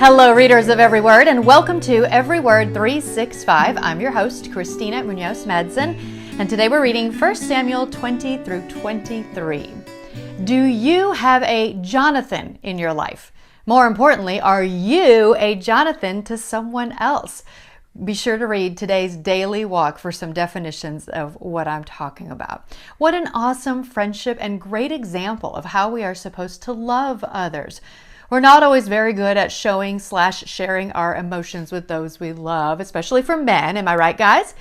Hello, readers of Every Word, and welcome to Every Word 365. I'm your host, Christina Munoz-Madsen, and today we're reading 1 Samuel 20 through 23. Do you have a Jonathan in your life? More importantly, are you a Jonathan to someone else? Be sure to read today's daily walk for some definitions of what I'm talking about. What an awesome friendship and great example of how we are supposed to love others. We're not always very good at showing/sharing our emotions with those we love, especially for men. Am I right, guys?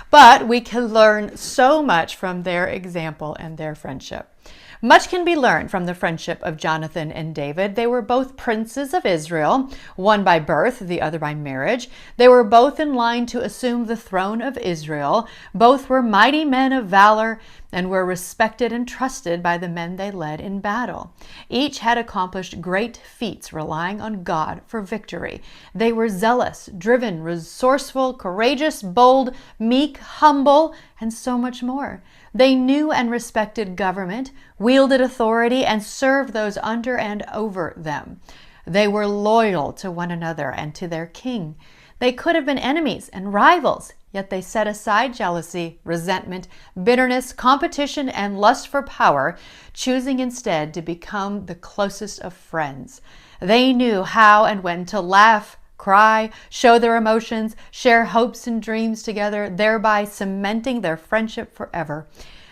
But we can learn so much from their example and their friendship. Much can be learned from the friendship of Jonathan and David. They were both princes of Israel, one by birth, the other by marriage. They were both in line to assume the throne of Israel. Both were mighty men of valor and were respected and trusted by the men they led in battle. Each had accomplished great feats relying on God for victory. They were zealous, driven, resourceful, courageous, bold, meek, humble, and so much more. They knew and respected government, wielded authority, and served those under and over them. They were loyal to one another and to their king. They could have been enemies and rivals, yet they set aside jealousy, resentment, bitterness, competition, and lust for power, choosing instead to become the closest of friends. They knew how and when to laugh, cry, show their emotions, share hopes and dreams together, thereby cementing their friendship forever.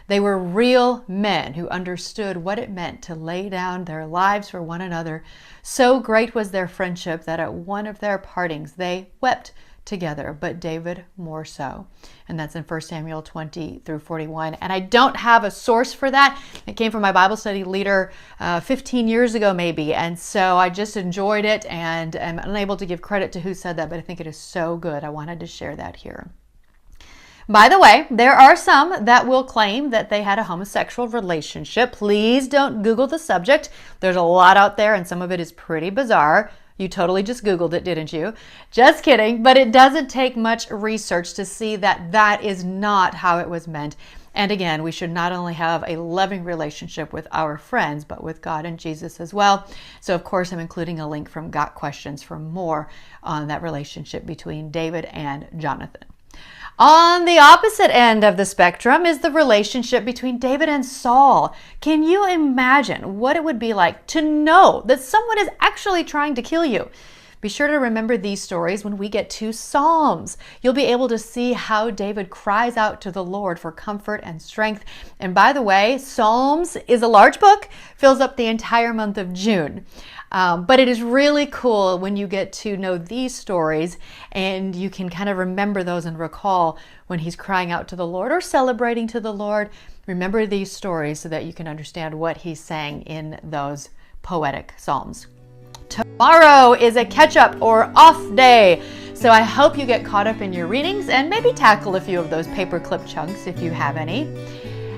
They were real men who understood what it meant to lay down their lives for one another. So great was their friendship that at one of their partings they wept together, but David more so. And that's in 1 Samuel 20 through 41. And I don't have a source for that. It came from my Bible study leader 15 years ago maybe. And so I just enjoyed it and am unable to give credit to who said that, but I think it is so good. I wanted to share that here. By the way, there are some that will claim that they had a homosexual relationship. Please don't Google the subject. There's a lot out there and some of it is pretty bizarre. You totally just Googled it, didn't you? Just kidding, but it doesn't take much research to see that that is not how it was meant. And again, we should not only have a loving relationship with our friends, but with God and Jesus as well. So of course, I'm including a link from Got Questions for more on that relationship between David and Jonathan. On the opposite end of the spectrum is the relationship between David and Saul. Can you imagine what it would be like to know that someone is actually trying to kill you? Be sure to remember these stories when we get to Psalms. You'll be able to see how David cries out to the Lord for comfort and strength. And by the way, Psalms is a large book, fills up the entire month of June. But it is really cool when you get to know these stories and you can kind of remember those and recall when he's crying out to the Lord or celebrating to the Lord. Remember these stories so that you can understand what he's saying in those poetic psalms. Tomorrow is a catch-up or off day, so I hope you get caught up in your readings and maybe tackle a few of those paperclip chunks if you have any.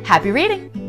Happy reading!